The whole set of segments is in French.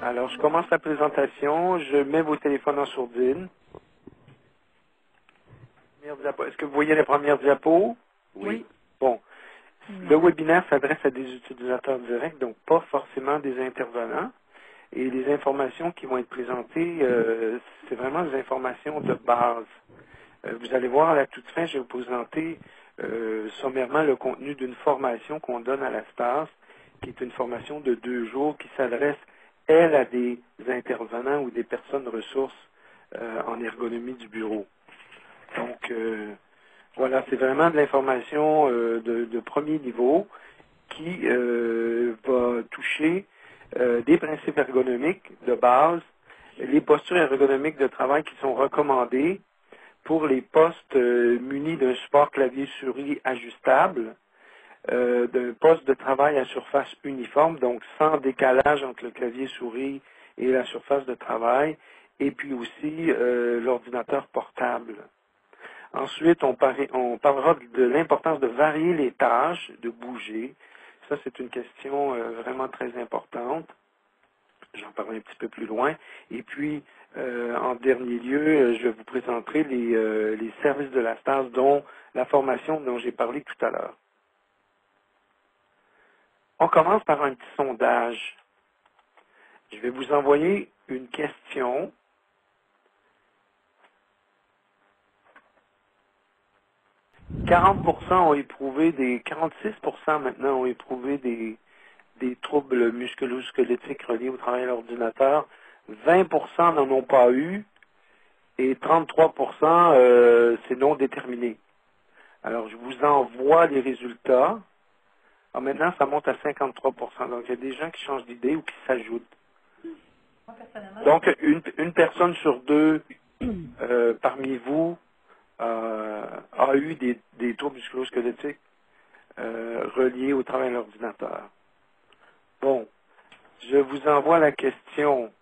Alors, je commence la présentation, je mets vos téléphones en sourdine. Est-ce que vous voyez les premières diapos? Oui. Bon. Le Non. webinaire s'adresse à des utilisateurs directs, donc pas forcément des intervenants. Et les informations qui vont être présentées, c'est vraiment des informations de base. Vous allez voir à la toute fin, je vais vous présenter sommairement le contenu d'une formation qu'on donne à la STAS, qui est une formation de 2 jours qui s'adresse, elle, à des intervenants ou des personnes ressources en ergonomie du bureau. Donc, voilà, c'est vraiment de l'information de premier niveau qui va toucher des principes ergonomiques de base, les postures ergonomiques de travail qui sont recommandées pour les postes munis d'un support clavier-souris ajustable, d'un poste de travail à surface uniforme, donc sans décalage entre le clavier-souris et la surface de travail, et puis aussi l'ordinateur portable. Ensuite, on parlera de l'importance de varier les tâches, de bouger. Ça, c'est une question vraiment très importante. J'en parlerai un petit peu plus loin. Et puis, en dernier lieu, je vous présenterai les services de la STAS, dont la formation dont j'ai parlé tout à l'heure. On commence par un petit sondage. Je vais vous envoyer une question. 46% maintenant ont éprouvé des troubles musculo-squelettiques reliés au travail à l'ordinateur. 20% n'en ont pas eu et 33% c'est non déterminé. Alors, je vous envoie les résultats. Alors, maintenant, ça monte à 53%. Donc, il y a des gens qui changent d'idée ou qui s'ajoutent. Moi, personnellement, Donc, une personne sur deux parmi vous a eu des troubles musculo-squelettiques reliés au travail à l'ordinateur. Bon, je vous envoie la question.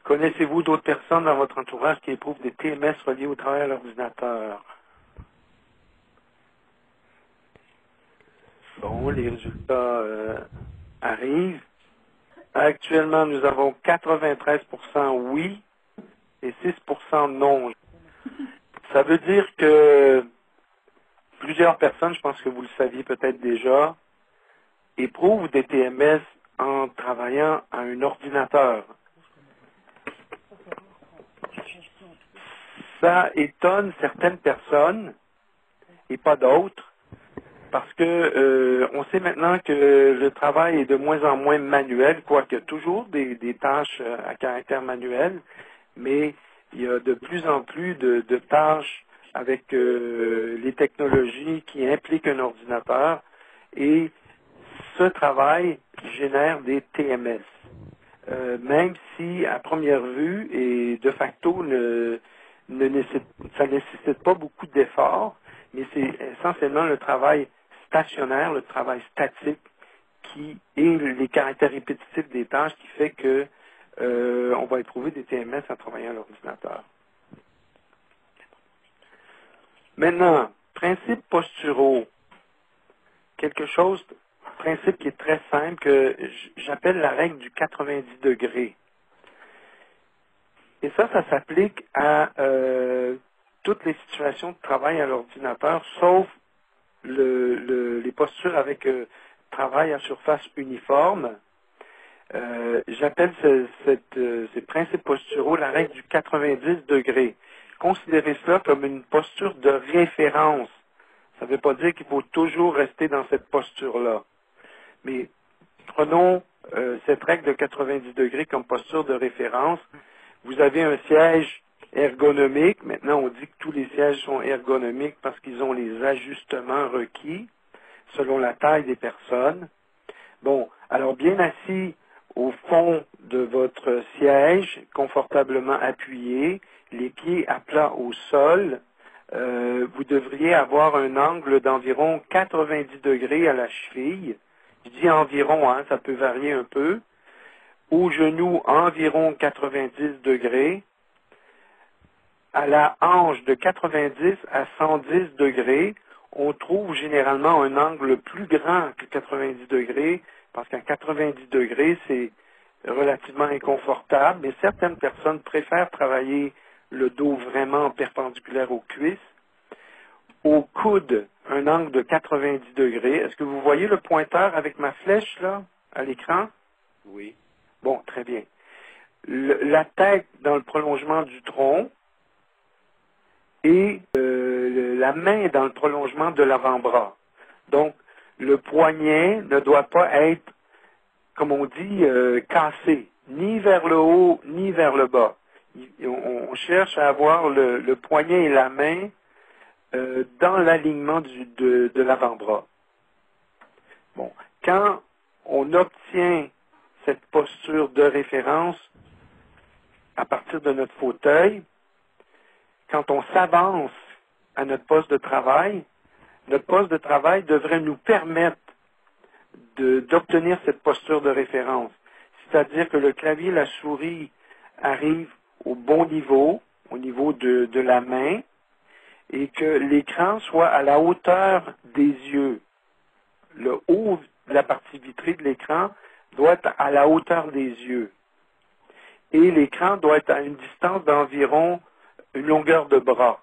Connaissez-vous d'autres personnes dans votre entourage qui éprouvent des TMS reliés au travail à l'ordinateur? Bon, les résultats arrivent. Actuellement, nous avons 93% oui et 6% non. Ça veut dire que plusieurs personnes, je pense que vous le saviez peut-être déjà, éprouvent des TMS en travaillant à un ordinateur. Ça étonne certaines personnes et pas d'autres, parce que on sait maintenant que le travail est de moins en moins manuel, quoique toujours des tâches à caractère manuel, mais il y a de plus en plus de tâches avec les technologies qui impliquent un ordinateur, et ce travail génère des TMS. Même si, à première vue, et de facto, ça ne nécessite pas beaucoup d'efforts, mais c'est essentiellement le travail stationnaire, le travail statique, qui est les caractères répétitifs des tâches qui fait que on va éprouver des TMS en travaillant à l'ordinateur. Maintenant, principes posturaux. Quelque chose, principe qui est très simple, que j'appelle la règle du 90 degrés. Et ça s'applique à toutes les situations de travail à l'ordinateur, sauf les postures avec travail à surface uniforme. J'appelle ces principes posturaux la règle du 90 degrés. Considérez cela comme une posture de référence. Ça ne veut pas dire qu'il faut toujours rester dans cette posture-là. Mais prenons cette règle de 90 degrés comme posture de référence. Vous avez un siège ergonomique. Maintenant, on dit que tous les sièges sont ergonomiques parce qu'ils ont les ajustements requis selon la taille des personnes. Bon, alors bien assis au fond de votre siège, confortablement appuyé, les pieds à plat au sol, vous devriez avoir un angle d'environ 90 degrés à la cheville. Je dis environ, hein, ça peut varier un peu. Au genou, environ 90 degrés. À la hanche, de 90 à 110 degrés, on trouve généralement un angle plus grand que 90 degrés, parce qu'à 90 degrés, c'est relativement inconfortable, mais certaines personnes préfèrent travailler le dos vraiment perpendiculaire aux cuisses. Au coude, un angle de 90 degrés. Est-ce que vous voyez le pointeur avec ma flèche, là, à l'écran? Oui. Bon, très bien. La tête dans le prolongement du tronc et la main dans le prolongement de l'avant-bras. Donc, le poignet ne doit pas être, comme on dit, cassé, ni vers le haut, ni vers le bas. On cherche à avoir le poignet et la main dans l'alignement de l'avant-bras. Bon, quand on obtient cette posture de référence à partir de notre fauteuil, quand on s'avance à notre poste de travail devrait nous permettre d'obtenir cette posture de référence. C'est-à-dire que le clavier et la souris arrivent au bon niveau, au niveau de la main, et que l'écran soit à la hauteur des yeux. Le haut de la partie vitrée de l'écran doit être à la hauteur des yeux. Et l'écran doit être à une distance d'environ une longueur de bras.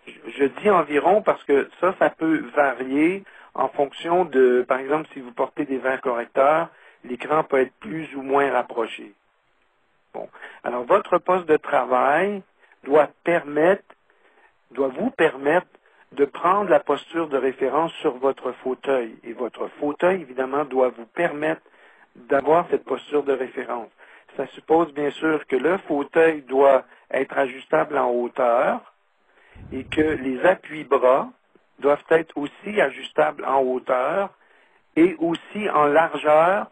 Je dis environ parce que ça peut varier en fonction de, par exemple, si vous portez des verres correcteurs, l'écran peut être plus ou moins rapproché. Bon. Alors, votre poste de travail doit vous permettre de prendre la posture de référence sur votre fauteuil. Et votre fauteuil, évidemment, doit vous permettre d'avoir cette posture de référence. Ça suppose bien sûr que le fauteuil doit être ajustable en hauteur et que les appuis-bras doivent être aussi ajustables en hauteur et aussi en largeur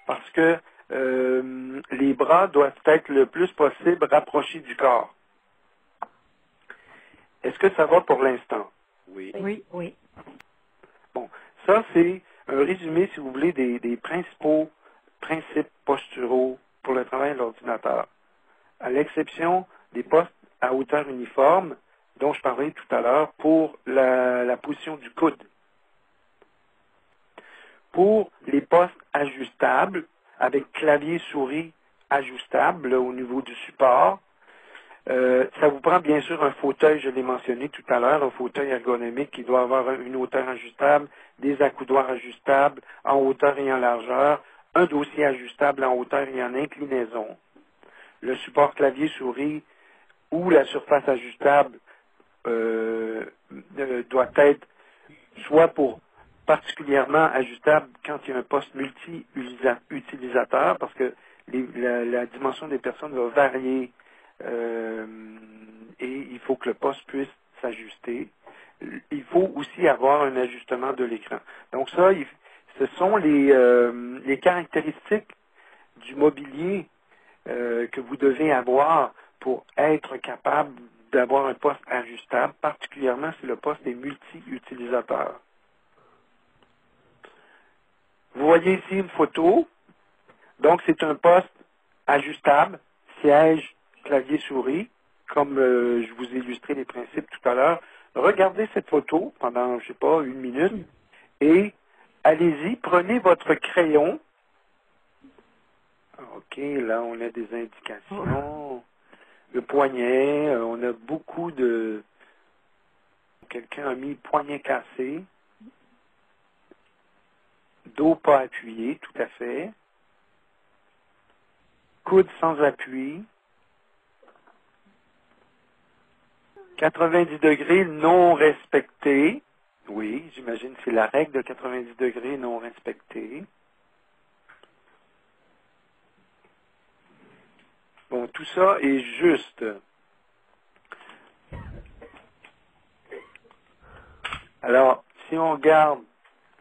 parce que les bras doivent être le plus possible rapprochés du corps. Est-ce que ça va pour l'instant? Oui. Oui. Oui. Bon, ça c'est un résumé, si vous voulez, des principaux principes posturaux pour le travail de l'ordinateur, à l'exception des postes à hauteur uniforme dont je parlais tout à l'heure pour la position du coude. Pour les postes ajustables, avec clavier-souris ajustable au niveau du support, ça vous prend bien sûr un fauteuil, je l'ai mentionné tout à l'heure, un fauteuil ergonomique qui doit avoir une hauteur ajustable, des accoudoirs ajustables en hauteur et en largeur, un dossier ajustable en hauteur et en inclinaison. Le support clavier-souris ou la surface ajustable doit être soit pour particulièrement ajustable quand il y a un poste multi-utilisateur, parce que la dimension des personnes va varier et il faut que le poste puisse s'ajuster. Il faut aussi avoir un ajustement de l'écran. Donc ça, ce sont les caractéristiques du mobilier que vous devez avoir pour être capable d'avoir un poste ajustable, particulièrement si le poste est multi-utilisateur. Vous voyez ici une photo. Donc, c'est un poste ajustable, siège, clavier, souris, comme je vous ai illustré les principes tout à l'heure. Regardez cette photo pendant, je sais pas, 1 minute et allez-y, prenez votre crayon. OK, là, on a des indications. Le poignet, on a beaucoup de... Quelqu'un a mis poignet cassé. Dos pas appuyé, tout à fait. Coude sans appui. 90 degrés non respecté. Oui, j'imagine que c'est la règle de 90 degrés non respectée. Bon, tout ça est juste. Alors, si on regarde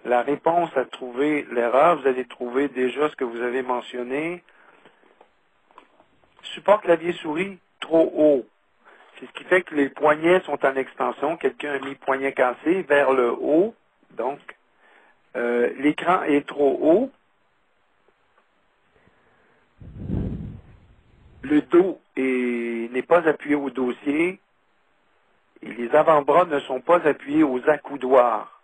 la réponse à trouver l'erreur, vous allez trouver déjà ce que vous avez mentionné. Support clavier-souris trop haut. C'est ce qui fait que les poignets sont en extension. Quelqu'un a mis poignet cassé vers le haut. Donc, l'écran est trop haut, le dos n'est pas appuyé au dossier et les avant-bras ne sont pas appuyés aux accoudoirs.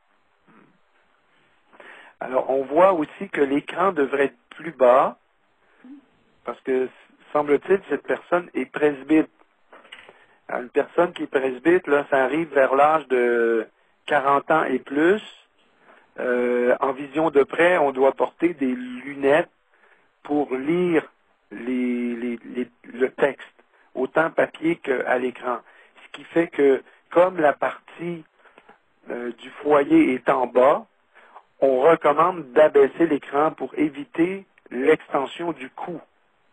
Alors, on voit aussi que l'écran devrait être plus bas parce que, semble-t-il, cette personne est presbyte. Alors, une personne qui est presbyte, là, ça arrive vers l'âge de 40 ans et plus. En vision de près, on doit porter des lunettes pour lire le texte, autant papier qu'à l'écran. Ce qui fait que, comme la partie du foyer est en bas, on recommande d'abaisser l'écran pour éviter l'extension du cou.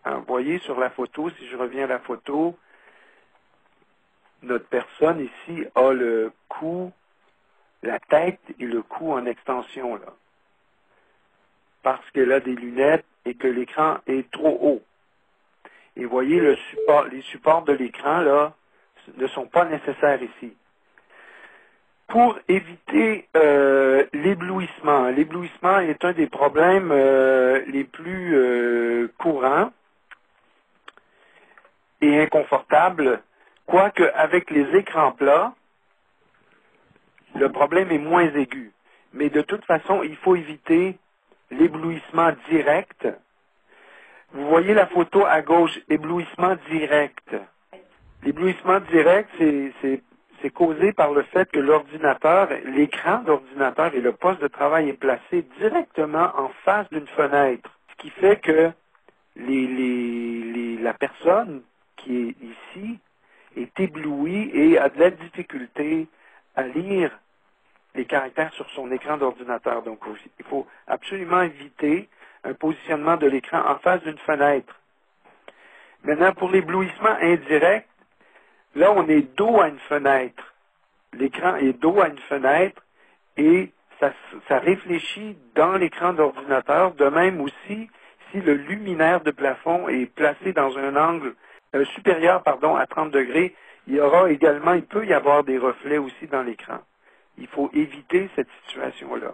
Hein, vous voyez sur la photo, si je reviens à la photo, notre personne ici a le cou, la tête et le cou en extension, là. Parce qu'elle a des lunettes et que l'écran est trop haut. Et vous voyez, les supports de l'écran, là, ne sont pas nécessaires ici. Pour éviter l'éblouissement. L'éblouissement est un des problèmes les plus courants et inconfortables, quoique avec les écrans plats, le problème est moins aigu. Mais de toute façon, il faut éviter l'éblouissement direct. Vous voyez la photo à gauche, éblouissement direct. L'éblouissement direct, c'est causé par le fait que l'ordinateur, l'écran d'ordinateur et le poste de travail est placé directement en face d'une fenêtre. Ce qui fait que la personne qui est ici est éblouie et a de la difficulté à lire les caractères sur son écran d'ordinateur. Donc, il faut absolument éviter un positionnement de l'écran en face d'une fenêtre. Maintenant, pour l'éblouissement indirect, là, on est dos à une fenêtre. L'écran est dos à une fenêtre et ça réfléchit dans l'écran d'ordinateur. De même aussi, si le luminaire de plafond est placé dans un angle supérieur, à 30 degrés, il peut y avoir des reflets aussi dans l'écran. Il faut éviter cette situation-là.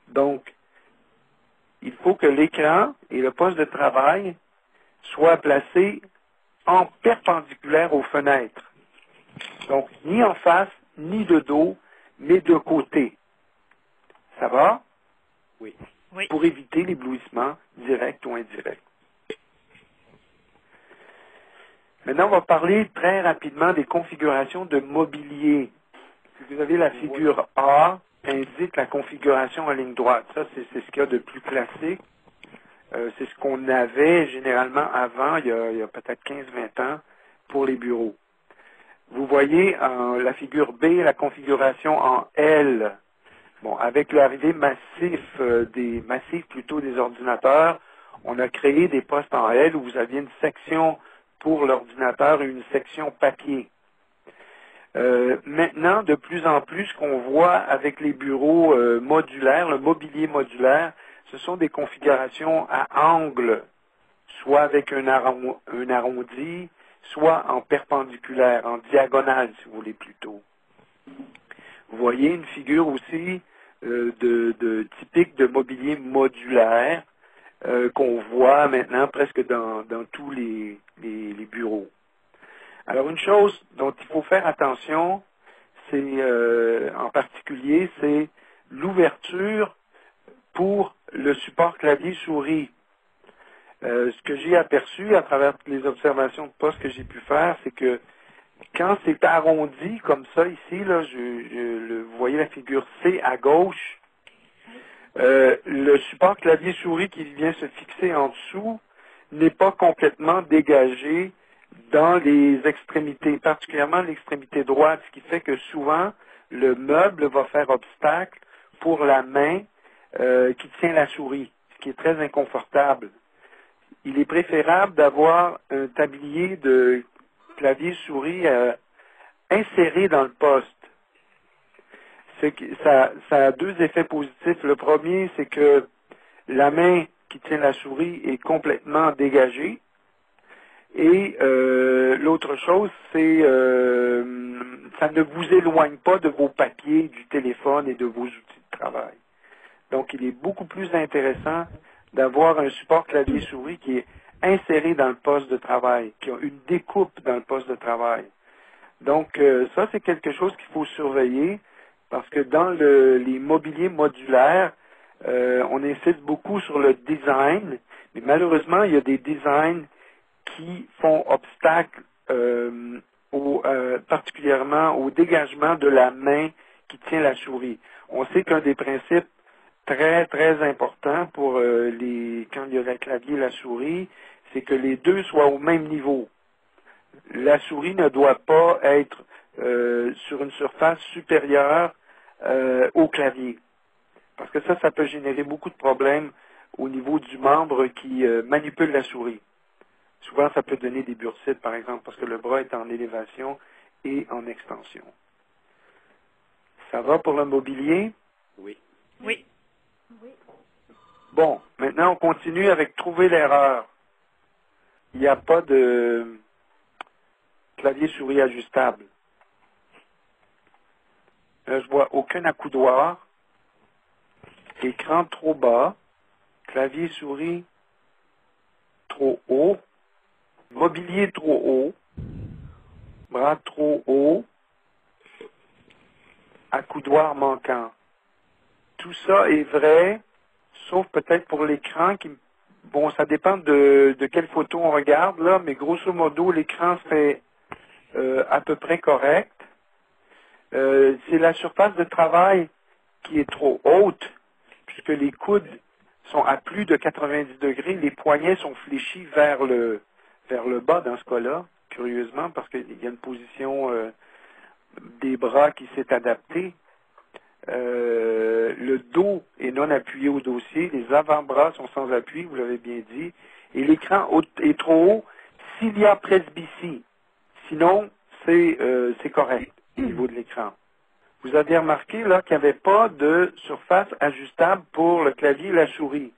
Donc, il faut que l'écran et le poste de travail soient placés en perpendiculaire aux fenêtres. Donc, ni en face, ni de dos, mais de côté. Ça va? Oui. Oui. Pour éviter l'éblouissement direct ou indirect. Maintenant, on va parler très rapidement des configurations de mobilier. Si vous avez la figure A, indique la configuration en ligne droite. Ça, c'est ce qu'il y a de plus classique. C'est ce qu'on avait généralement avant, il y a peut-être 15-20 ans, pour les bureaux. Vous voyez la figure B, la configuration en L. Bon, avec l'arrivée massive des ordinateurs, on a créé des postes en L où vous aviez une section pour l'ordinateur et une section papier. Maintenant, de plus en plus, ce qu'on voit avec les bureaux modulaires, le mobilier modulaire, ce sont des configurations à angle, soit avec un arrondi, soit en perpendiculaire, en diagonale, si vous voulez plutôt. Vous voyez une figure aussi typique de mobilier modulaire qu'on voit maintenant presque dans tous les bureaux. Alors, une chose dont il faut faire attention, c'est en particulier, c'est l'ouverture pour le support clavier-souris. Ce que j'ai aperçu à travers les observations de poste que j'ai pu faire, c'est que quand c'est arrondi comme ça ici, là, vous voyez la figure C à gauche, le support clavier-souris qui vient se fixer en dessous n'est pas complètement dégagé dans les extrémités, particulièrement l'extrémité droite, ce qui fait que souvent, le meuble va faire obstacle pour la main qui tient la souris, ce qui est très inconfortable. Il est préférable d'avoir un tablier de clavier-souris inséré dans le poste. Ça a deux effets positifs. Le premier, c'est que la main qui tient la souris est complètement dégagée. Et l'autre chose, c'est ça ne vous éloigne pas de vos papiers, du téléphone et de vos outils de travail. Donc, il est beaucoup plus intéressant d'avoir un support clavier-souris qui est inséré dans le poste de travail, qui a une découpe dans le poste de travail. Donc, ça, c'est quelque chose qu'il faut surveiller parce que dans les mobiliers modulaires, on insiste beaucoup sur le design, mais malheureusement, il y a des designs qui font obstacle particulièrement au dégagement de la main qui tient la souris. On sait qu'un des principes très, très importants pour quand il y a le clavier et la souris, c'est que les deux soient au même niveau. La souris ne doit pas être sur une surface supérieure au clavier. Parce que ça peut générer beaucoup de problèmes au niveau du membre qui manipule la souris. Souvent, ça peut donner des bursites, par exemple, parce que le bras est en élévation et en extension. Ça va pour le mobilier? Oui. Oui. Bon, maintenant, on continue avec trouver l'erreur. Il n'y a pas de clavier-souris ajustable. Là, je vois aucun accoudoir, écran trop bas, clavier-souris trop haut, mobilier trop haut, bras trop haut, accoudoir manquant. Tout ça est vrai, sauf peut-être pour l'écran qui... Bon, ça dépend de quelle photo on regarde, là, mais grosso modo, l'écran fait à peu près correct. C'est la surface de travail qui est trop haute, puisque les coudes sont à plus de 90 degrés, les poignets sont fléchis vers le bas dans ce cas-là, curieusement, parce qu'il y a une position des bras qui s'est adaptée. Le dos est non appuyé au dossier, les avant-bras sont sans appui, vous l'avez bien dit, et l'écran est trop haut s'il y a presbytie. Sinon, c'est correct au niveau de l'écran. Vous avez remarqué là qu'il n'y avait pas de surface ajustable pour le clavier et la souris.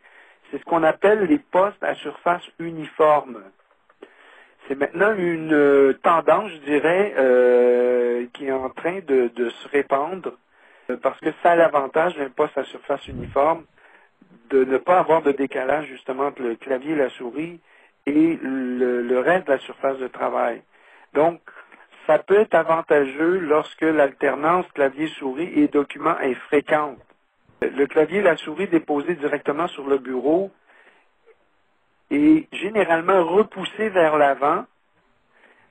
C'est ce qu'on appelle les postes à surface uniforme. C'est maintenant une tendance, je dirais, qui est en train de se répandre parce que ça a l'avantage d'un poste à surface uniforme de ne pas avoir de décalage justement entre le clavier et la souris et le reste de la surface de travail. Donc, ça peut être avantageux lorsque l'alternance clavier-souris et document est fréquente. Le clavier et la souris déposés directement sur le bureau est généralement repoussé vers l'avant.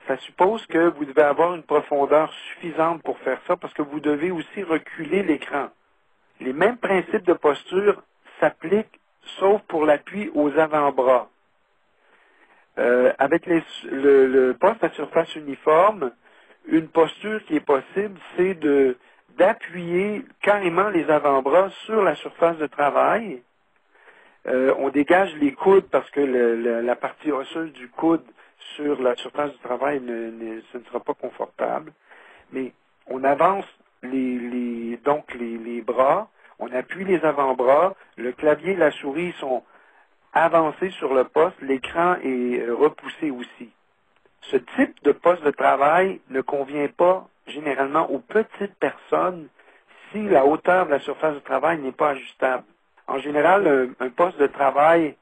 Ça suppose que vous devez avoir une profondeur suffisante pour faire ça parce que vous devez aussi reculer l'écran. Les mêmes principes de posture s'appliquent sauf pour l'appui aux avant-bras. Avec le poste à surface uniforme, une posture qui est possible, c'est d'appuyer carrément les avant-bras sur la surface de travail. On dégage les coudes parce que la partie osseuse du coude sur la surface du travail, ce ne sera pas confortable. Mais on avance donc les bras, on appuie les avant-bras, le clavier et la souris sont avancés sur le poste, l'écran est repoussé aussi. Ce type de poste de travail ne convient pas généralement aux petites personnes si la hauteur de la surface de travail n'est pas ajustable. En général, un poste de travail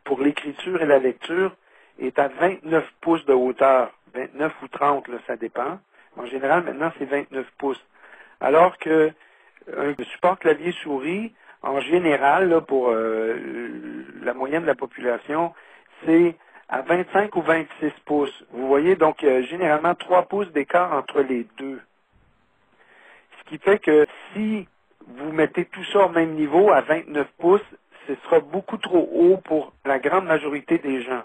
pour l'écriture et la lecture est à 29 pouces de hauteur. 29 ou 30, là, ça dépend. En général, maintenant, c'est 29 pouces. Alors que un support clavier-souris, en général, là, pour la moyenne de la population, c'est à 25 ou 26 pouces. Vous voyez, donc, il y a généralement 3 pouces d'écart entre les deux. Ce qui fait que si vous mettez tout ça au même niveau, à 29 pouces, ce sera beaucoup trop haut pour la grande majorité des gens.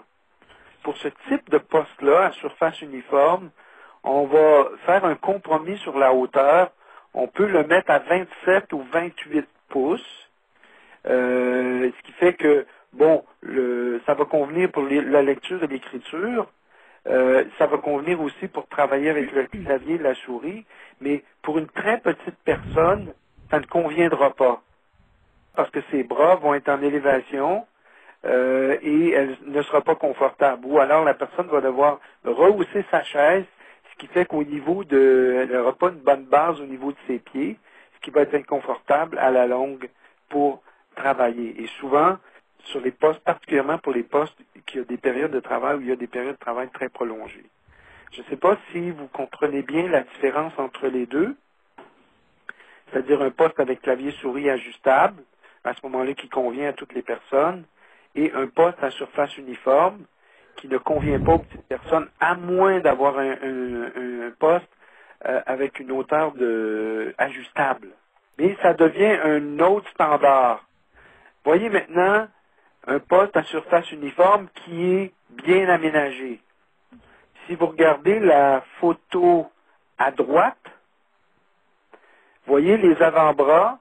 Pour ce type de poste-là, à surface uniforme, on va faire un compromis sur la hauteur. On peut le mettre à 27 ou 28 pouces, ce qui fait que, bon, ça va convenir pour la lecture et l'écriture. Ça va convenir aussi pour travailler avec le clavier et la souris, mais pour une très petite personne, ça ne conviendra pas. Parce que ses bras vont être en élévation et elle ne sera pas confortable. Ou alors la personne va devoir rehausser sa chaise, ce qui fait qu'au niveau elle n'aura pas une bonne base au niveau de ses pieds, ce qui va être inconfortable à la longue pour travailler. Et souvent, sur les postes, particulièrement pour les postes qui ont des périodes de travail où il y a des périodes de travail très prolongées. Je ne sais pas si vous comprenez bien la différence entre les deux, c'est-à-dire un poste avec clavier souris ajustable, à ce moment-là qui convient à toutes les personnes, et un poste à surface uniforme qui ne convient pas aux petites personnes, à moins d'avoir un poste avec une hauteur ajustable. Mais ça devient un autre standard. Voyez maintenant un poste à surface uniforme qui est bien aménagé. Si vous regardez la photo à droite, voyez les avant-bras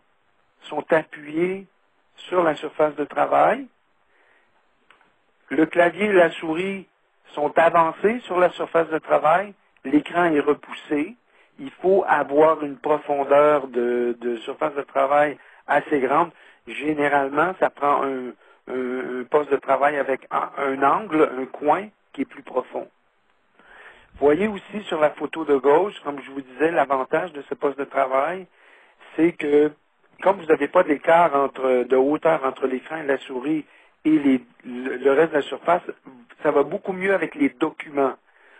sont appuyés sur la surface de travail. Le clavier et la souris sont avancés sur la surface de travail. L'écran est repoussé. Il faut avoir une profondeur de surface de travail assez grande. Généralement, ça prend un poste de travail avec un angle, un coin qui est plus profond. Voyez aussi sur la photo de gauche, comme je vous disais, l'avantage de ce poste de travail, c'est que comme vous n'avez pas d'écart de hauteur entre l'écran et la souris et le reste de la surface, ça va beaucoup mieux avec les documents.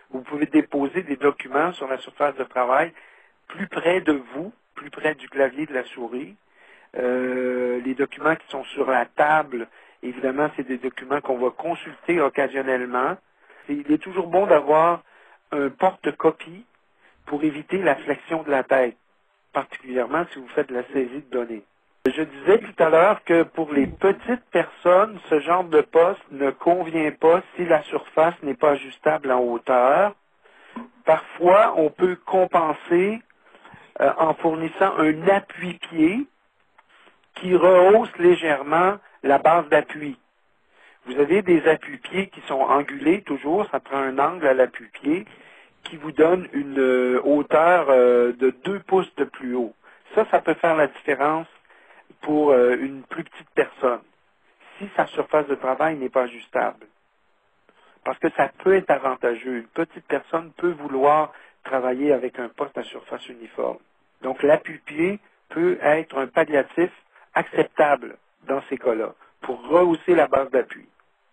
Vous pouvez déposer des documents sur la surface de travail plus près de vous, plus près du clavier de la souris. Les documents qui sont sur la table, évidemment, c'est des documents qu'on va consulter occasionnellement. Il est toujours bon d'avoir un porte-copie pour éviter la flexion de la tête, particulièrement si vous faites de la saisie de données. Je disais tout à l'heure que pour les petites personnes, ce genre de poste ne convient pas si la surface n'est pas ajustable en hauteur. Parfois, on peut compenser en fournissant un appui-pied qui rehausse légèrement la base d'appui. Vous avez des appuis-pieds qui sont angulés toujours, ça prend un angle à l'appui-pied qui vous donne une hauteur de 2 pouces de plus haut. Ça peut faire la différence pour une plus petite personne, si sa surface de travail n'est pas ajustable. Parce que ça peut être avantageux. Une petite personne peut vouloir travailler avec un poste à surface uniforme. Donc l'appui-pied peut être un palliatif acceptable dans ces cas-là, pour rehausser la base d'appui.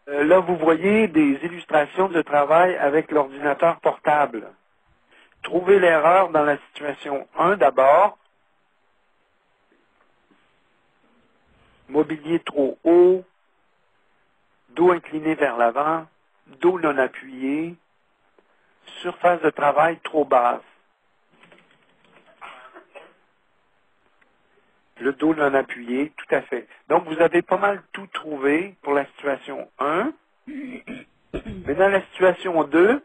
Là, vous voyez des illustrations de travail avec l'ordinateur portable. Trouvez l'erreur dans la situation 1 d'abord. Mobilier trop haut, dos incliné vers l'avant, dos non appuyé, surface de travail trop basse. Le dos non appuyé, tout à fait. Donc, vous avez pas mal tout trouvé pour la situation 1. Mais dans la situation 2,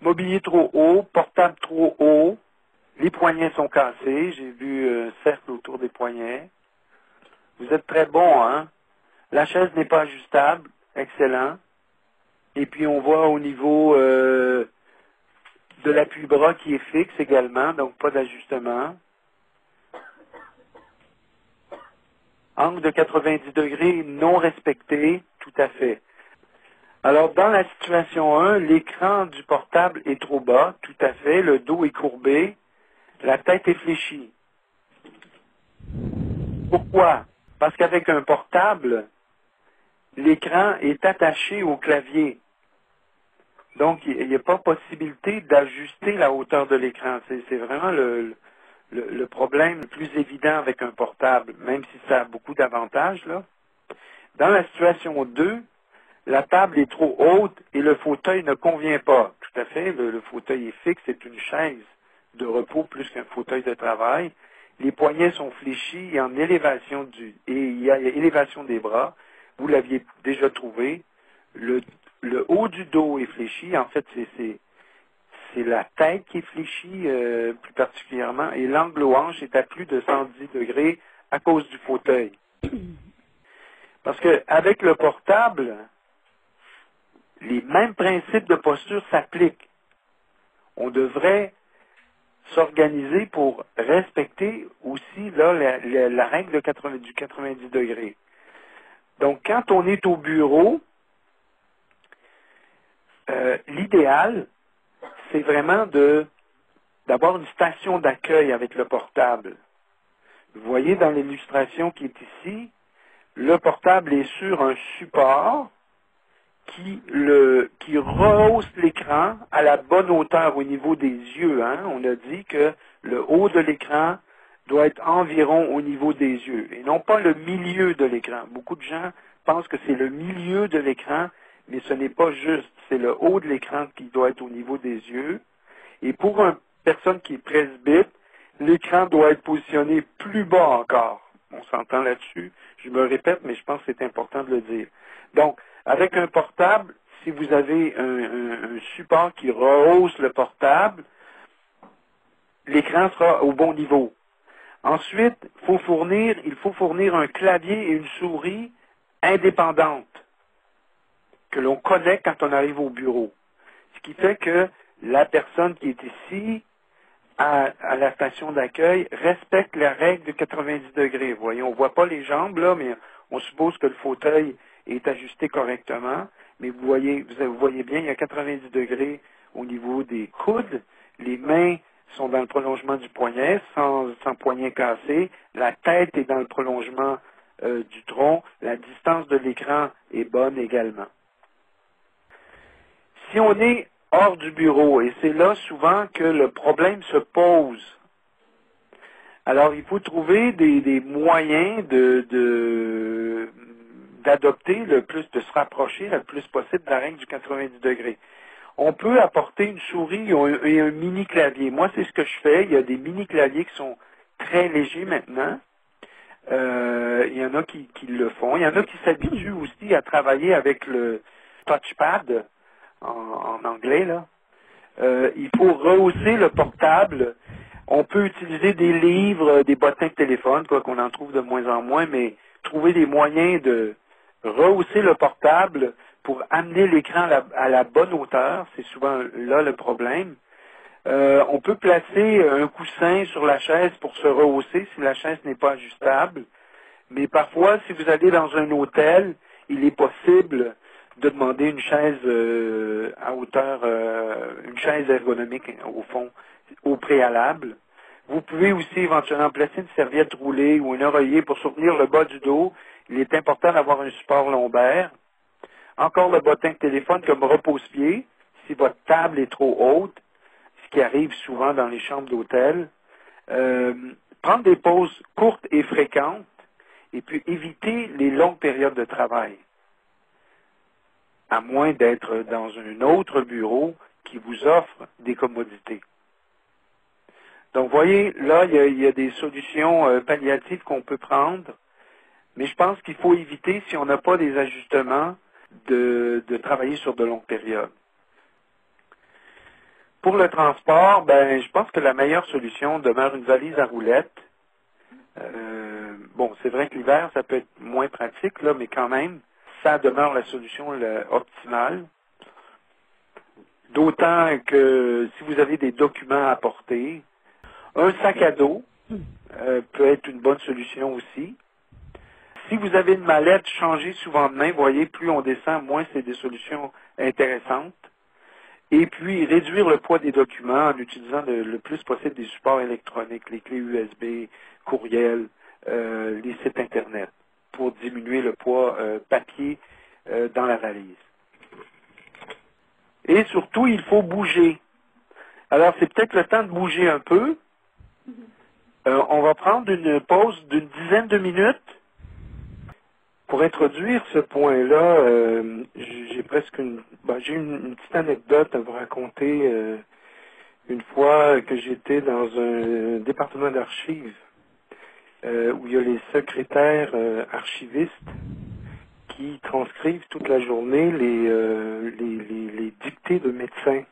mobilier trop haut, portable trop haut, les poignets sont cassés. J'ai vu un cercle autour des poignets. Vous êtes très bon, hein? La chaise n'est pas ajustable. Excellent. Et puis, on voit au niveau de l'appui-bras qui est fixe également, donc pas d'ajustement. Angle de 90 degrés non respecté, tout à fait. Alors, dans la situation 1, l'écran du portable est trop bas, tout à fait. Le dos est courbé, la tête est fléchie. Pourquoi? Parce qu'avec un portable, l'écran est attaché au clavier. Donc, il n'y a pas possibilité d'ajuster la hauteur de l'écran. C'est vraiment le problème le plus évident avec un portable, même si ça a beaucoup d'avantages, là. Dans la situation 2, la table est trop haute et le fauteuil ne convient pas. Tout à fait, le fauteuil est fixe, c'est une chaise de repos plus qu'un fauteuil de travail. Les poignets sont fléchis et en élévation et il y a élévation des bras. Vous l'aviez déjà trouvé. Le haut du dos est fléchi. En fait, c'est la tête qui est fléchie plus particulièrement et l'angle aux hanches est à plus de 110 degrés à cause du fauteuil. Parce que avec le portable, les mêmes principes de posture s'appliquent. On devrait s'organiser pour respecter aussi là, la règle du 90 degrés. Donc, quand on est au bureau, l'idéal, c'est vraiment d'avoir une station d'accueil avec le portable. Vous voyez dans l'illustration qui est ici, le portable est sur un support qui rehausse l'écran à la bonne hauteur au niveau des yeux. Hein. On a dit que le haut de l'écran doit être environ au niveau des yeux et non pas le milieu de l'écran. Beaucoup de gens pensent que c'est le milieu de l'écran, mais ce n'est pas juste. C'est le haut de l'écran qui doit être au niveau des yeux. Et pour une personne qui est presbyte, l'écran doit être positionné plus bas encore. On s'entend là-dessus. Je me répète, mais je pense que c'est important de le dire. Donc, avec un portable, si vous avez un support qui rehausse le portable, l'écran sera au bon niveau. Ensuite, il faut fournir un clavier et une souris indépendantes que l'on connecte quand on arrive au bureau. Ce qui fait que la personne qui est ici, à la station d'accueil, respecte la règle de 90 degrés. Vous voyez, on ne voit pas les jambes, là, mais on suppose que le fauteuil est ajusté correctement. Mais vous voyez bien, il y a 90 degrés au niveau des coudes. Les mains sont dans le prolongement du poignet, sans poignet cassé. La tête est dans le prolongement du tronc. La distance de l'écran est bonne également. Si on est hors du bureau, et c'est là souvent que le problème se pose, alors il faut trouver des moyens d'adopter de se rapprocher le plus possible de la règle du 90 degrés. On peut apporter une souris et un mini-clavier. Moi, c'est ce que je fais. Il y a des mini-claviers qui sont très légers maintenant. Il y en a qui le font. Il y en a qui s'habituent aussi à travailler avec le touchpad, en anglais, là. Il faut rehausser le portable. On peut utiliser des livres, des bottins de téléphone, quoi qu'on en trouve de moins en moins, mais trouver des moyens de rehausser le portable pour amener l'écran à la bonne hauteur. C'est souvent là le problème. On peut placer un coussin sur la chaise pour se rehausser si la chaise n'est pas ajustable. Mais parfois, si vous allez dans un hôtel, il est possible de demander une chaise à hauteur, une chaise ergonomique au fond, au préalable. Vous pouvez aussi éventuellement placer une serviette roulée ou un oreiller pour soutenir le bas du dos. Il est important d'avoir un support lombaire. Encore le bottin de téléphone comme repose-pied, si votre table est trop haute, ce qui arrive souvent dans les chambres d'hôtel. Prendre des pauses courtes et fréquentes et puis éviter les longues périodes de travail, à moins d'être dans un autre bureau qui vous offre des commodités. Donc, vous voyez, là, il y a des solutions palliatives qu'on peut prendre, mais je pense qu'il faut éviter, si on n'a pas des ajustements, de travailler sur de longues périodes. Pour le transport, je pense que la meilleure solution demeure une valise à roulettes. Bon, c'est vrai que l'hiver, ça peut être moins pratique, là, mais quand même, ça demeure la solution optimale. D'autant que si vous avez des documents à apporter, un sac à dos peut être une bonne solution aussi. Si vous avez une mallette, changez souvent de main. Vous voyez, plus on descend, moins c'est des solutions intéressantes. Et puis, réduire le poids des documents en utilisant le plus possible des supports électroniques, les clés USB, courriel, les sites Internet, pour diminuer le poids papier dans la valise. Et surtout, il faut bouger. Alors, c'est peut-être le temps de bouger un peu. On va prendre une pause d'une dizaine de minutes. Pour introduire ce point-là, j'ai presque une petite anecdote à vous raconter. Une fois que j'étais dans un département d'archives où il y a les secrétaires archivistes qui transcrivent toute la journée les dictées de médecins.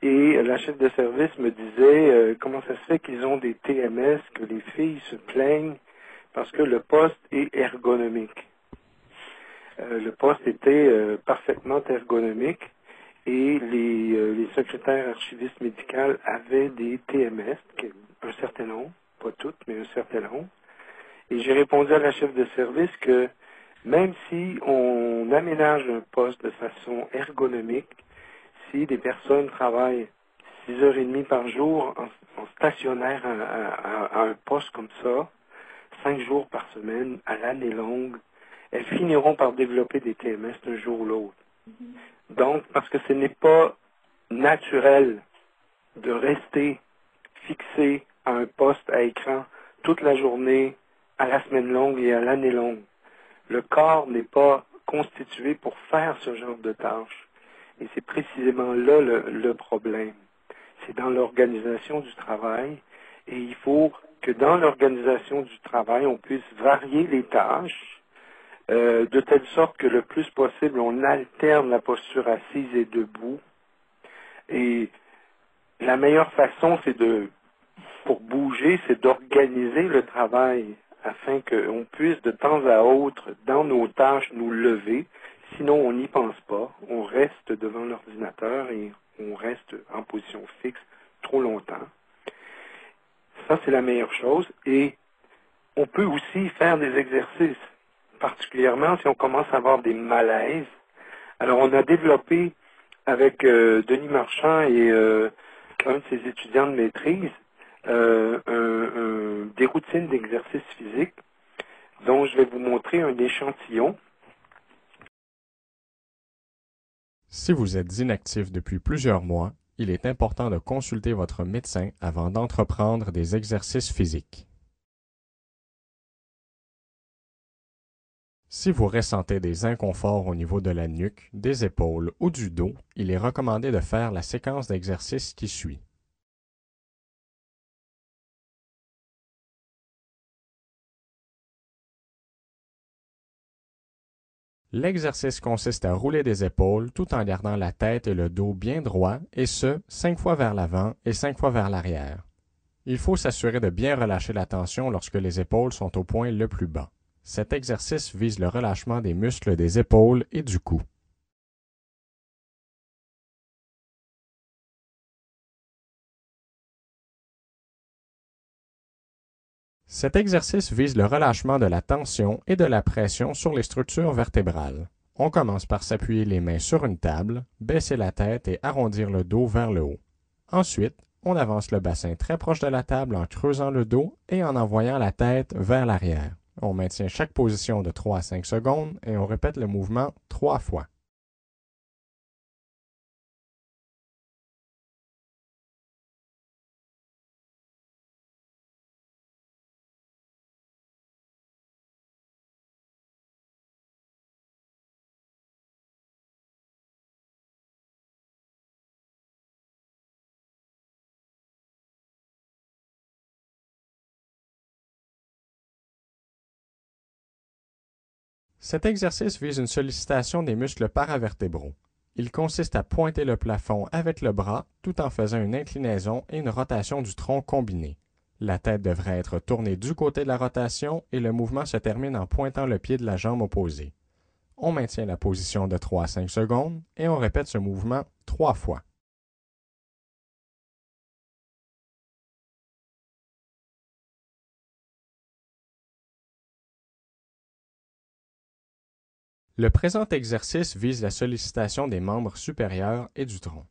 Et la chef de service me disait comment ça se fait qu'ils ont des TMS, que les filles se plaignent parce que le poste est ergonomique. Le poste était parfaitement ergonomique et les secrétaires archivistes médicales avaient des TMS, un certain nombre, pas toutes, mais un certain nombre. Et j'ai répondu à la chef de service que même si on aménage un poste de façon ergonomique, si des personnes travaillent 6h30 par jour en stationnaire à un poste comme ça, 5 jours par semaine, à l'année longue, elles finiront par développer des TMS d'un jour ou l'autre. Donc, parce que ce n'est pas naturel de rester fixé à un poste à écran toute la journée, à la semaine longue et à l'année longue. Le corps n'est pas constitué pour faire ce genre de tâches. Et c'est précisément là le problème. C'est dans l'organisation du travail. Et il faut que dans l'organisation du travail, on puisse varier les tâches de telle sorte que le plus possible, on alterne la posture assise et debout. Et la meilleure façon, pour bouger, c'est d'organiser le travail afin qu'on puisse de temps à autre, dans nos tâches, nous lever. Sinon, on n'y pense pas. On reste devant l'ordinateur et on reste en position fixe trop longtemps. Ça, c'est la meilleure chose. Et on peut aussi faire des exercices, particulièrement si on commence à avoir des malaises. Alors, on a développé avec Denis Marchand et un de ses étudiants de maîtrise des routines d'exercice physique dont je vais vous montrer un échantillon. Si vous êtes inactif depuis plusieurs mois, il est important de consulter votre médecin avant d'entreprendre des exercices physiques. Si vous ressentez des inconforts au niveau de la nuque, des épaules ou du dos, il est recommandé de faire la séquence d'exercices qui suit. L'exercice consiste à rouler des épaules tout en gardant la tête et le dos bien droits, et ce, 5 fois vers l'avant et 5 fois vers l'arrière. Il faut s'assurer de bien relâcher la tension lorsque les épaules sont au point le plus bas. Cet exercice vise le relâchement des muscles des épaules et du cou. Cet exercice vise le relâchement de la tension et de la pression sur les structures vertébrales. On commence par s'appuyer les mains sur une table, baisser la tête et arrondir le dos vers le haut. Ensuite, on avance le bassin très proche de la table en creusant le dos et en envoyant la tête vers l'arrière. On maintient chaque position de 3 à 5 secondes et on répète le mouvement 3 fois. Cet exercice vise une sollicitation des muscles paravertébraux. Il consiste à pointer le plafond avec le bras tout en faisant une inclinaison et une rotation du tronc combinée. La tête devrait être tournée du côté de la rotation et le mouvement se termine en pointant le pied de la jambe opposée. On maintient la position de 3 à 5 secondes et on répète ce mouvement 3 fois. Le présent exercice vise la sollicitation des membres supérieurs et du tronc.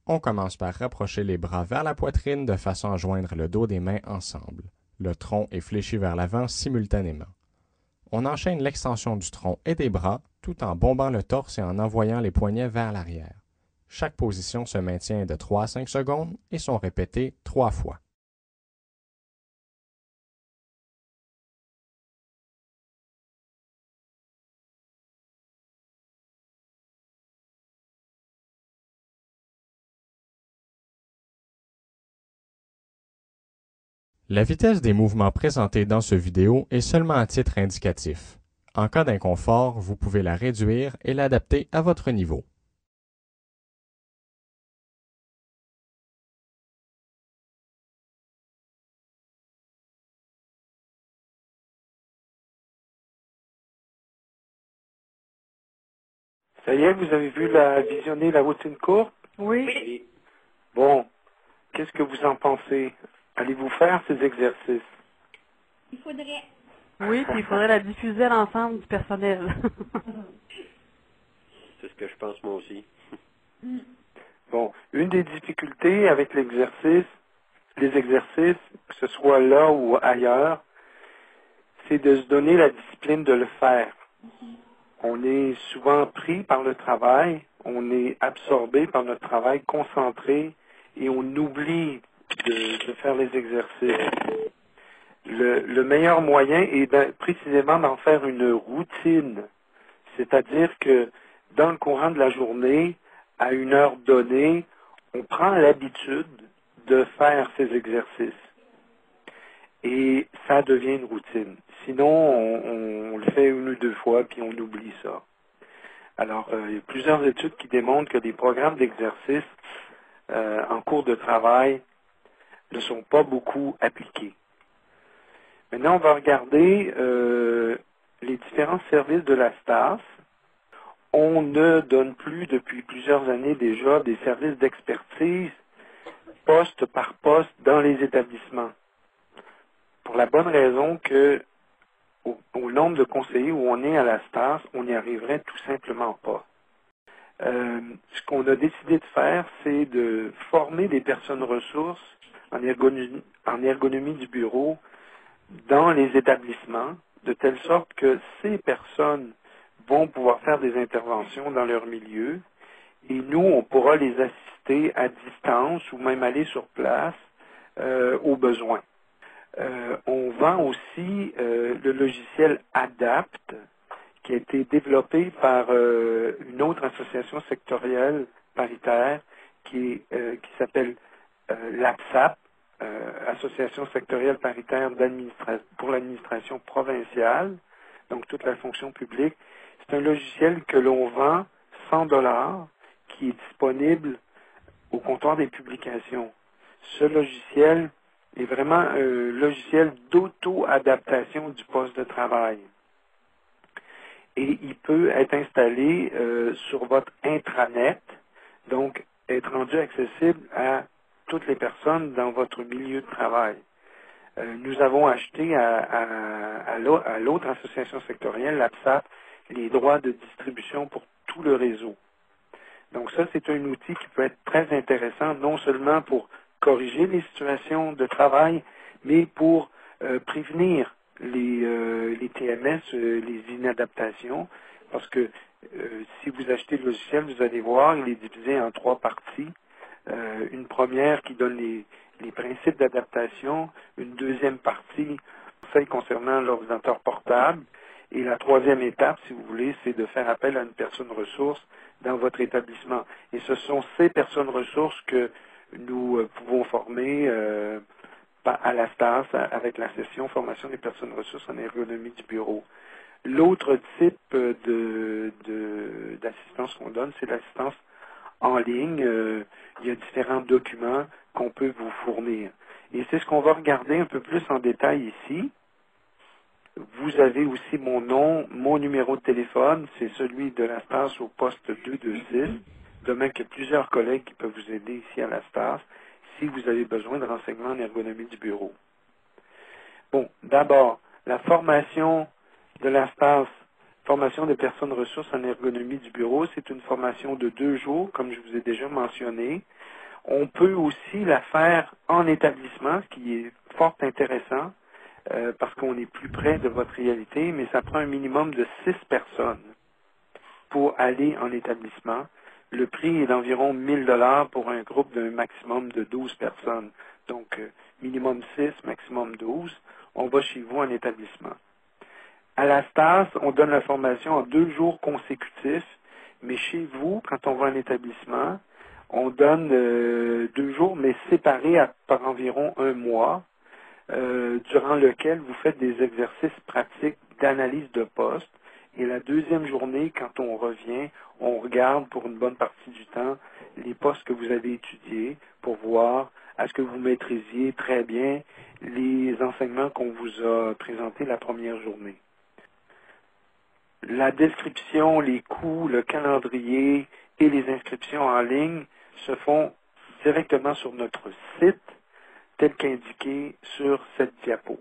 On commence par rapprocher les bras vers la poitrine de façon à joindre le dos des mains ensemble. Le tronc est fléchi vers l'avant simultanément. On enchaîne l'extension du tronc et des bras tout en bombant le torse et en envoyant les poignets vers l'arrière. Chaque position se maintient de 3 à 5 secondes et sont répétées 3 fois. La vitesse des mouvements présentés dans ce vidéo est seulement à titre indicatif. En cas d'inconfort, vous pouvez la réduire et l'adapter à votre niveau. Ça y est, vous avez visionné la routine courte? Oui. Et, bon, qu'est-ce que vous en pensez? Allez-vous faire ces exercices? Il faudrait. Oui, puis il faudrait la diffuser à l'ensemble du personnel. C'est ce que je pense moi aussi. Bon, une des difficultés avec les exercices, que ce soit là ou ailleurs, c'est de se donner la discipline de le faire. On est souvent pris par le travail, on est absorbé par notre travail, concentré, et on oublie de faire les exercices. Le meilleur moyen est précisément d'en faire une routine, c'est-à-dire que dans le courant de la journée, à une heure donnée, on prend l'habitude de faire ces exercices. Et ça devient une routine. Sinon, on le fait une ou deux fois, puis on oublie ça. Alors, il y a plusieurs études qui démontrent que des programmes d'exercice en cours de travail ne sont pas beaucoup appliqués. Maintenant, on va regarder les différents services de la STAS. On ne donne plus depuis plusieurs années déjà des services d'expertise poste par poste dans les établissements. Pour la bonne raison que au nombre de conseillers où on est à la STAS, on n'y arriverait tout simplement pas. Ce qu'on a décidé de faire, c'est de former des personnes ressources en ergonomie du bureau dans les établissements, de telle sorte que ces personnes vont pouvoir faire des interventions dans leur milieu et nous, on pourra les assister à distance ou même aller sur place au besoin. On vend aussi le logiciel ADAPT qui a été développé par une autre association sectorielle paritaire qui s'appelle l'APSAP, Association sectorielle paritaire pour l'administration provinciale, donc toute la fonction publique. C'est un logiciel que l'on vend 100 $, qui est disponible au comptoir des publications. Ce logiciel est vraiment un logiciel d'auto-adaptation du poste de travail. Et il peut être installé sur votre intranet, donc être rendu accessible à toutes les personnes dans votre milieu de travail. Nous avons acheté à l'autre association sectorielle, l'APSAP, les droits de distribution pour tout le réseau. Donc ça, c'est un outil qui peut être très intéressant, non seulement pour corriger les situations de travail, mais pour prévenir les TMS, les inadaptations, parce que si vous achetez le logiciel, vous allez voir, il est divisé en 3 parties. Une première qui donne les principes d'adaptation, une deuxième partie, celle concernant l'ordinateur portable, et la troisième étape, si vous voulez, c'est de faire appel à une personne ressource dans votre établissement. Et ce sont ces personnes ressources que nous pouvons former à la STAS avec la session formation des personnes ressources en ergonomie du bureau. L'autre type d'assistance qu'on donne, c'est l'assistance en ligne. Il y a différents documents qu'on peut vous fournir. Et c'est ce qu'on va regarder un peu plus en détail ici. Vous avez aussi mon nom, mon numéro de téléphone, c'est celui de la STAS au poste 226, de même que plusieurs collègues qui peuvent vous aider ici à la STAS si vous avez besoin de renseignements en ergonomie du bureau. Bon, d'abord, la formation de la STAS, formation des personnes ressources en ergonomie du bureau, c'est une formation de 2 jours, comme je vous ai déjà mentionné. On peut aussi la faire en établissement, ce qui est fort intéressant, parce qu'on est plus près de votre réalité, mais ça prend un minimum de 6 personnes pour aller en établissement. Le prix est d'environ 1 000 $ pour un groupe d'un maximum de 12 personnes. Donc, minimum 6, maximum 12. On va chez vous en établissement. À la STAS, on donne la formation en 2 jours consécutifs, mais chez vous, quand on va en établissement, on donne 2 jours, mais séparés par environ 1 mois, durant lequel vous faites des exercices pratiques d'analyse de poste. Et la deuxième journée, quand on revient, on regarde pour une bonne partie du temps les postes que vous avez étudiés pour voir à ce que vous maîtrisiez très bien les enseignements qu'on vous a présentés la première journée. La description, les coûts, le calendrier et les inscriptions en ligne se font directement sur notre site, tel qu'indiqué sur cette diapo.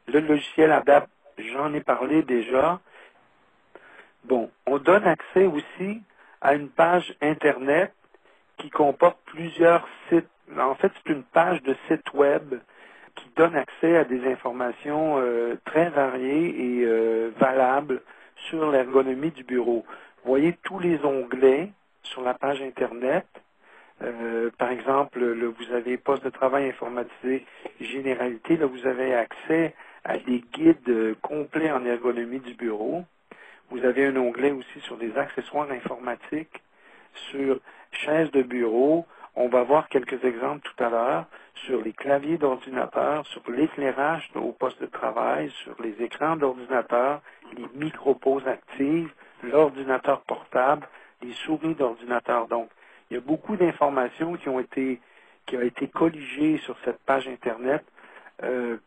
Le logiciel ADAPT, j'en ai parlé déjà. Bon, on donne accès aussi à une page Internet qui comporte plusieurs sites. En fait, c'est une page de site web qui donne accès à des informations très variées et valables sur l'ergonomie du bureau. Vous voyez tous les onglets sur la page Internet. Par exemple, là, vous avez poste de travail informatisé généralité. Là, vous avez accès à des guides complets en ergonomie du bureau. Vous avez un onglet aussi sur les accessoires informatiques, sur chaises de bureau. On va voir quelques exemples tout à l'heure sur les claviers d'ordinateur, sur l'éclairage au poste de travail, sur les écrans d'ordinateur, les micro-pauses actives, l'ordinateur portable, les souris d'ordinateur. Donc, il y a beaucoup d'informations qui ont été colligées sur cette page Internet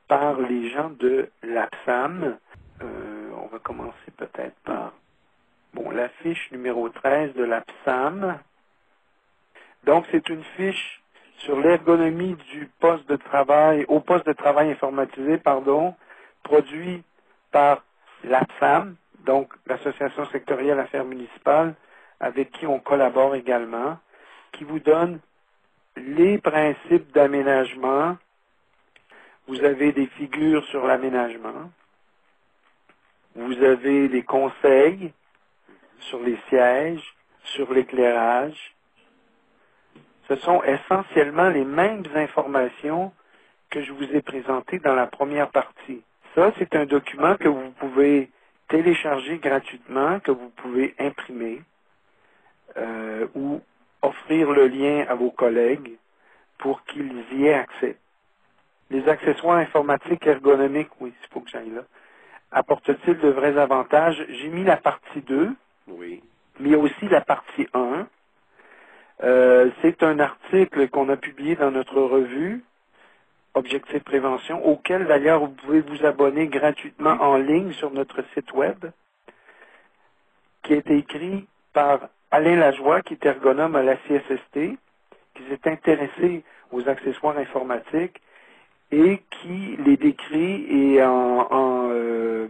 par les gens de l'APSAM. On va commencer peut-être par la fiche numéro 13 de l'APSAM. Donc, c'est une fiche sur l'ergonomie du poste de travail, au poste de travail informatisé, produit par l'APSAM, donc l'Association sectorielle affaires municipales, avec qui on collabore également, qui vous donne les principes d'aménagement. Vous avez des figures sur l'aménagement. Vous avez des conseils sur les sièges, sur l'éclairage. Ce sont essentiellement les mêmes informations que je vous ai présentées dans la première partie. Ça, c'est un document que vous pouvez télécharger gratuitement, que vous pouvez imprimer ou offrir le lien à vos collègues pour qu'ils y aient accès. Les accessoires informatiques ergonomiques, oui, il faut que j'aille là, apportent-ils de vrais avantages? J'ai mis la partie 2, Oui. mais il y a aussi la partie 1. C'est un article qu'on a publié dans notre revue, Objectif Prévention, auquel d'ailleurs vous pouvez vous abonner gratuitement en ligne sur notre site web, qui a été écrit par Alain Lajoie, qui est ergonome à la CSST, qui s'est intéressé aux accessoires informatiques et qui les décrit et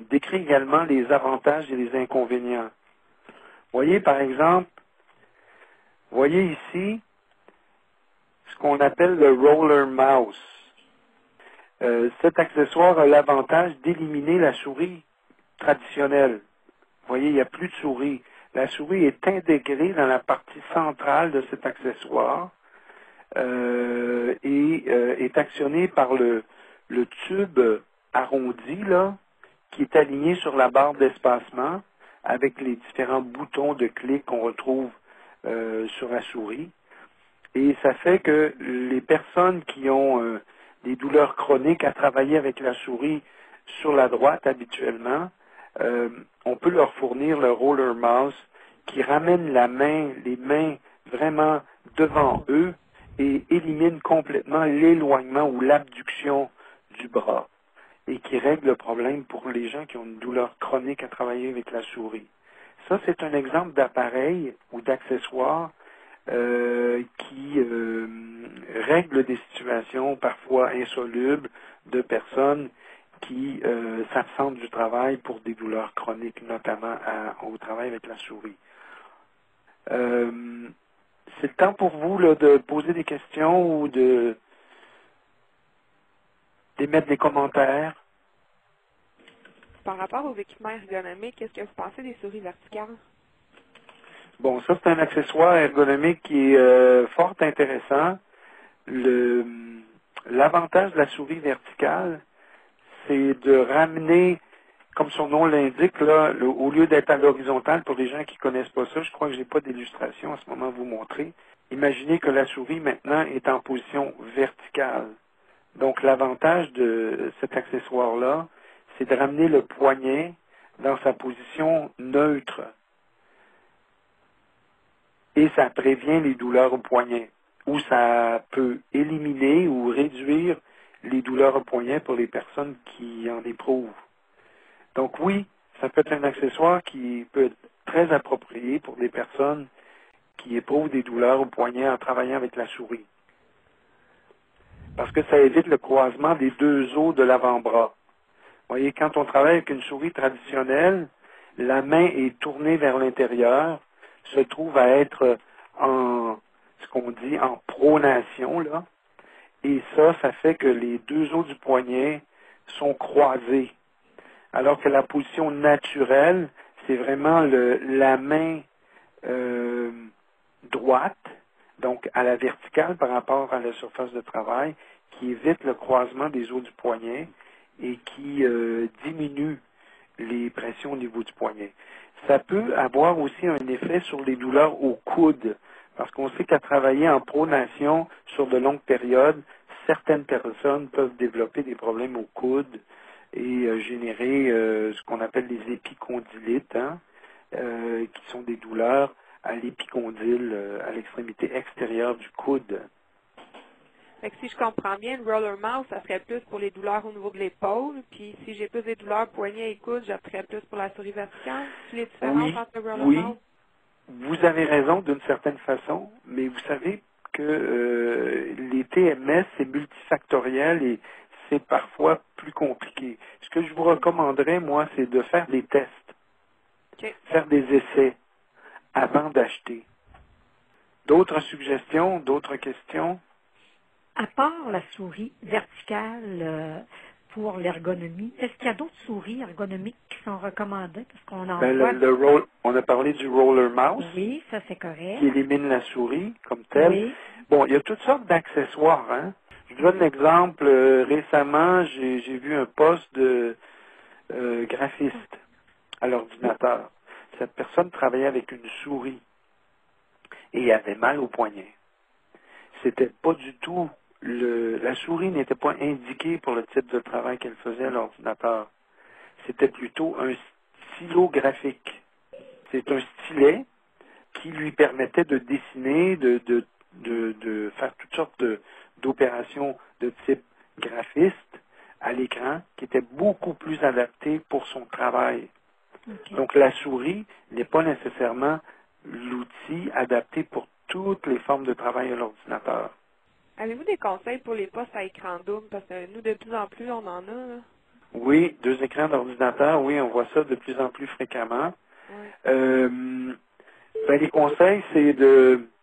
décrit également les avantages et les inconvénients. Voyez par exemple, voyez ici ce qu'on appelle le roller mouse. Cet accessoire a l'avantage d'éliminer la souris traditionnelle. Vous voyez, il n'y a plus de souris. La souris est intégrée dans la partie centrale de cet accessoire et est actionnée par le tube arrondi là, qui est aligné sur la barre d'espacement avec les différents boutons de clic qu'on retrouve sur la souris. Et ça fait que les personnes qui ont des douleurs chroniques à travailler avec la souris sur la droite habituellement, on peut leur fournir le roller mouse qui ramène les mains vraiment devant eux et élimine complètement l'éloignement ou l'abduction du bras et qui règle le problème pour les gens qui ont une douleur chronique à travailler avec la souris. Ça, c'est un exemple d'appareil ou d'accessoire qui règle des situations parfois insolubles de personnes qui s'absentent du travail pour des douleurs chroniques, notamment au travail avec la souris. C'est le temps pour vous là, de poser des questions ou d'émettre des commentaires. Par rapport aux équipements ergonomiques, qu'est-ce que vous pensez des souris verticales? Bon, ça c'est un accessoire ergonomique qui est fort intéressant. L'avantage de la souris verticale, c'est de ramener, comme son nom l'indique, là, au lieu d'être à l'horizontale, pour les gens qui ne connaissent pas ça, je crois que je n'ai pas d'illustration à ce moment à vous montrer. Imaginez que la souris maintenant est en position verticale. Donc l'avantage de cet accessoire-là, c'est de ramener le poignet dans sa position neutre. Et ça prévient les douleurs au poignet. Ou ça peut éliminer ou réduire les douleurs au poignet pour les personnes qui en éprouvent. Donc oui, ça peut être un accessoire qui peut être très approprié pour des personnes qui éprouvent des douleurs au poignet en travaillant avec la souris. Parce que ça évite le croisement des deux os de l'avant-bras. Vous voyez, quand on travaille avec une souris traditionnelle, la main est tournée vers l'intérieur, se trouve à être en ce qu'on dit en pronation, là. Et ça fait que les deux os du poignet sont croisés. Alors que la position naturelle, c'est vraiment la main droite, donc à la verticale par rapport à la surface de travail, qui évite le croisement des os du poignet et qui diminue les pressions au niveau du poignet. Ça peut avoir aussi un effet sur les douleurs au coude, parce qu'on sait qu'à travailler en pronation sur de longues périodes, certaines personnes peuvent développer des problèmes au coude et générer ce qu'on appelle les épicondylites, qui sont des douleurs à l'épicondyle, à l'extrémité extérieure du coude. Fait que si je comprends bien, le roller mouse, ça serait plus pour les douleurs au niveau de l'épaule, puis si j'ai plus des douleurs poignet et coude, j'opterais plus pour la souris verticale. Tu les différences entre le roller mouse? Vous avez raison d'une certaine façon, mais vous savez que les TMS, c'est multifactoriel et c'est parfois plus compliqué. Ce que je vous recommanderais, moi, c'est de faire des tests, faire des essais avant d'acheter. D'autres suggestions, d'autres questions? À part la souris verticale pour l'ergonomie, est-ce qu'il y a d'autres souris ergonomiques qui sont recommandées? Parce qu'on en voit... on a parlé du roller mouse. Oui, ça c'est correct. Qui élimine la souris comme telle. Oui. Bon, il y a toutes sortes d'accessoires. Hein? Je vous donne l'exemple. Récemment, j'ai vu un poste de graphiste à l'ordinateur. Cette personne travaillait avec une souris et avait mal au poignet. C'était pas du tout la souris n'était pas indiquée pour le type de travail qu'elle faisait à l'ordinateur. C'était plutôt un stylo graphique. C'est un stylet qui lui permettait de dessiner, de faire toutes sortes d'opérations de type graphiste à l'écran, qui étaient beaucoup plus adaptées pour son travail. Okay. Donc la souris n'est pas nécessairement l'outil adapté pour toutes les formes de travail à l'ordinateur. Avez-vous des conseils pour les postes à écran double? Parce que nous, de plus en plus, on en a. Là. Oui, 2 écrans d'ordinateur, oui, on voit ça de plus en plus fréquemment. Ouais. Les conseils, c'est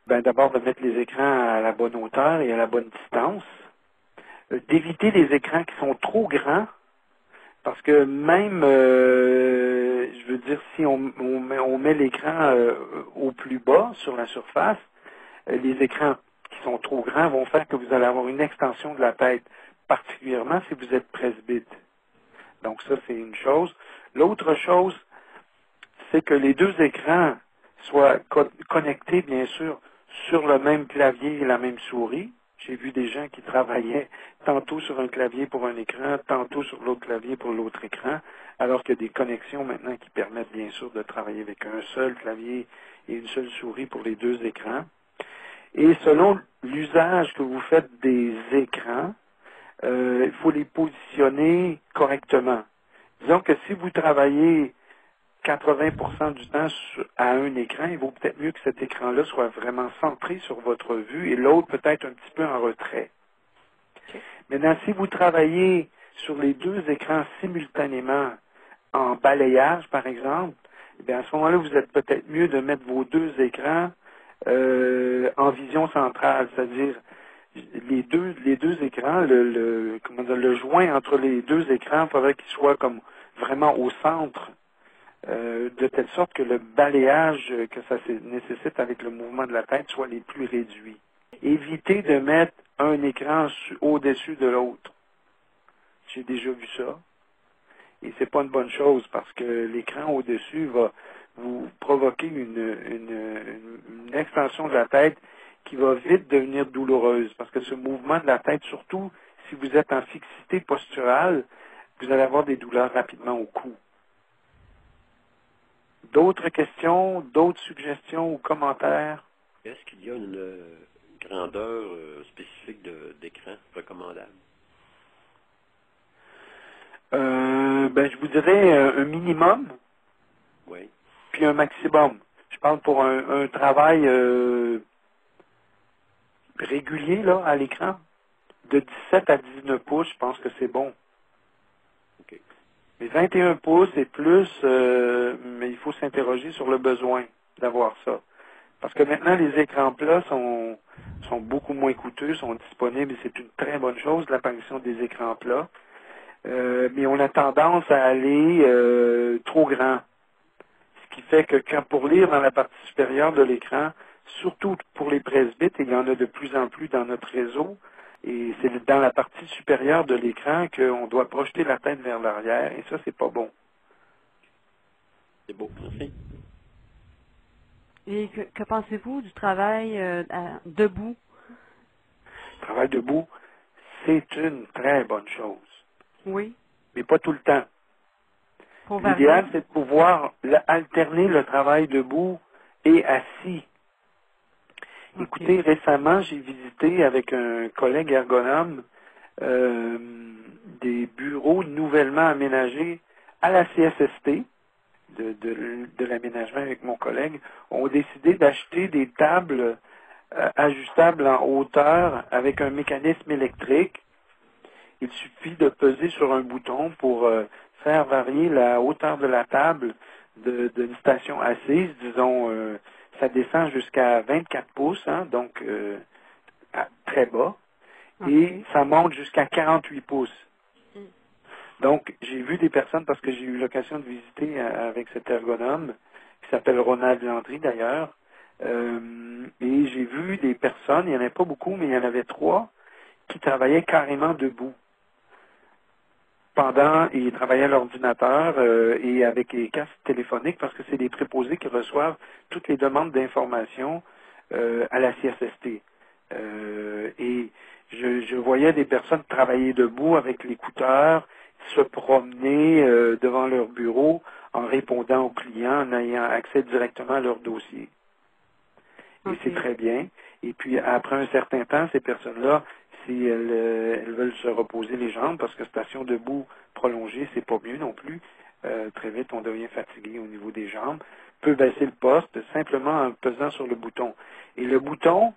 d'abord de mettre les écrans à la bonne hauteur et à la bonne distance. D'éviter les écrans qui sont trop grands, parce que même, je veux dire, si on met l'écran au plus bas sur la surface, les écrans qui sont trop grands vont faire que vous allez avoir une extension de la tête, particulièrement si vous êtes presbyte. Donc ça, c'est une chose. L'autre chose, c'est que les 2 écrans soient connectés, bien sûr, sur le même clavier et la même souris. J'ai vu des gens qui travaillaient tantôt sur un clavier pour un écran, tantôt sur l'autre clavier pour l'autre écran, alors qu'il y a des connexions maintenant qui permettent, bien sûr, de travailler avec un seul clavier et une seule souris pour les 2 écrans. Et selon l'usage que vous faites des écrans, il faut les positionner correctement. Disons que si vous travaillez 80% du temps à un écran, il vaut peut-être mieux que cet écran-là soit vraiment centré sur votre vue et l'autre peut-être un petit peu en retrait. Okay. Maintenant, si vous travaillez sur les 2 écrans simultanément en balayage, par exemple, bien à ce moment-là, vous êtes peut-être mieux de mettre vos 2 écrans en vision centrale, c'est-à-dire les deux écrans, le joint entre les 2 écrans, il faudrait qu'il soit comme vraiment au centre, de telle sorte que le balayage que ça nécessite avec le mouvement de la tête soit les plus réduits. Évitez de mettre un écran au-dessus de l'autre. J'ai déjà vu ça. Et c'est pas une bonne chose parce que l'écran au-dessus va vous provoquer une extension de la tête qui va vite devenir douloureuse. Parce que ce mouvement de la tête, surtout si vous êtes en fixité posturale, vous allez avoir des douleurs rapidement au cou. D'autres questions, d'autres suggestions ou commentaires? Est-ce qu'il y a une grandeur spécifique d'écran recommandable? Je vous dirais un minimum, oui. Puis un maximum. Je parle pour un travail régulier là, à l'écran. De 17 à 19 pouces, je pense que c'est bon. Okay. Mais 21 pouces et plus, mais il faut s'interroger sur le besoin d'avoir ça. Parce que maintenant, les écrans plats sont beaucoup moins coûteux, sont disponibles, et c'est une très bonne chose, l'apparition des écrans plats. Mais on a tendance à aller trop grand. Ce qui fait que quand pour lire dans la partie supérieure de l'écran, surtout pour les presbytes, il y en a de plus en plus dans notre réseau, et c'est dans la partie supérieure de l'écran qu'on doit projeter la tête vers l'arrière, et ça, c'est pas bon. C'est beau, merci. Et que pensez-vous du travail debout? Le travail debout, c'est une très bonne chose. Oui. Mais pas tout le temps. Pour L'idéal, varier. c'est de pouvoir alterner le travail debout et assis. Okay. Écoutez, récemment, j'ai visité avec un collègue ergonome des bureaux nouvellement aménagés à la CSST, de l'aménagement avec mon collègue, ont décidé d'acheter des tables ajustables en hauteur avec un mécanisme électrique. Il suffit de peser sur un bouton pour faire varier la hauteur de la table d'une station assise. Disons, ça descend jusqu'à 24 pouces, hein, donc très bas, et ça monte jusqu'à 48 pouces. Donc, j'ai vu des personnes, parce que j'ai eu l'occasion de visiter avec cet ergonome, qui s'appelle Ronald Landry d'ailleurs, et j'ai vu des personnes, il n'y en avait pas beaucoup, mais il y en avait 3, qui travaillaient carrément debout. Ils travaillaient à l'ordinateur et avec les casques téléphoniques, parce que c'est des préposés qui reçoivent toutes les demandes d'information à la CSST. Et je voyais des personnes travailler debout avec l'écouteur, se promener devant leur bureau en répondant aux clients, en ayant accès directement à leur dossier. Et c'est très bien. Et puis, après un certain temps, ces personnes-là, si elles veulent se reposer les jambes, parce que station debout prolongée, c'est pas mieux non plus. Très vite, on devient fatigué au niveau des jambes. Peut baisser le poste simplement en pesant sur le bouton. Et le bouton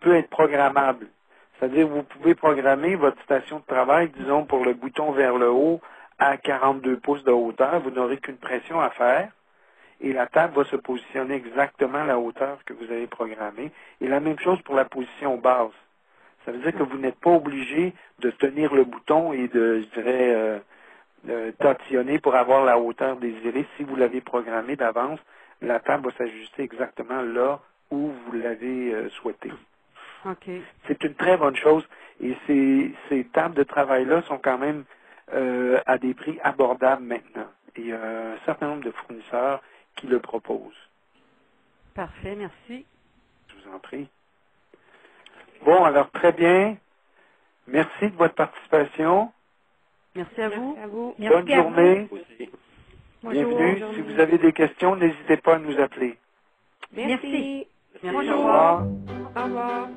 peut être programmable. C'est-à-dire, vous pouvez programmer votre station de travail, disons, pour le bouton vers le haut à 42 pouces de hauteur. Vous n'aurez qu'une pression à faire. Et la table va se positionner exactement à la hauteur que vous avez programmée. Et la même chose pour la position basse. Ça veut dire que vous n'êtes pas obligé de tenir le bouton et de, je dirais, tatillonner pour avoir la hauteur désirée. Si vous l'avez programmé d'avance, la table va s'ajuster exactement là où vous l'avez souhaité. Okay. C'est une très bonne chose. Et ces tables de travail-là sont quand même à des prix abordables maintenant. Et il y a un certain nombre de fournisseurs qui le proposent. Parfait, merci. Je vous en prie. Bon, alors très bien. Merci de votre participation. Merci à vous. Merci à vous. Bonne journée. Bienvenue. Bonjour. Si vous avez des questions, n'hésitez pas à nous appeler. Merci. Merci. Au revoir. Au revoir.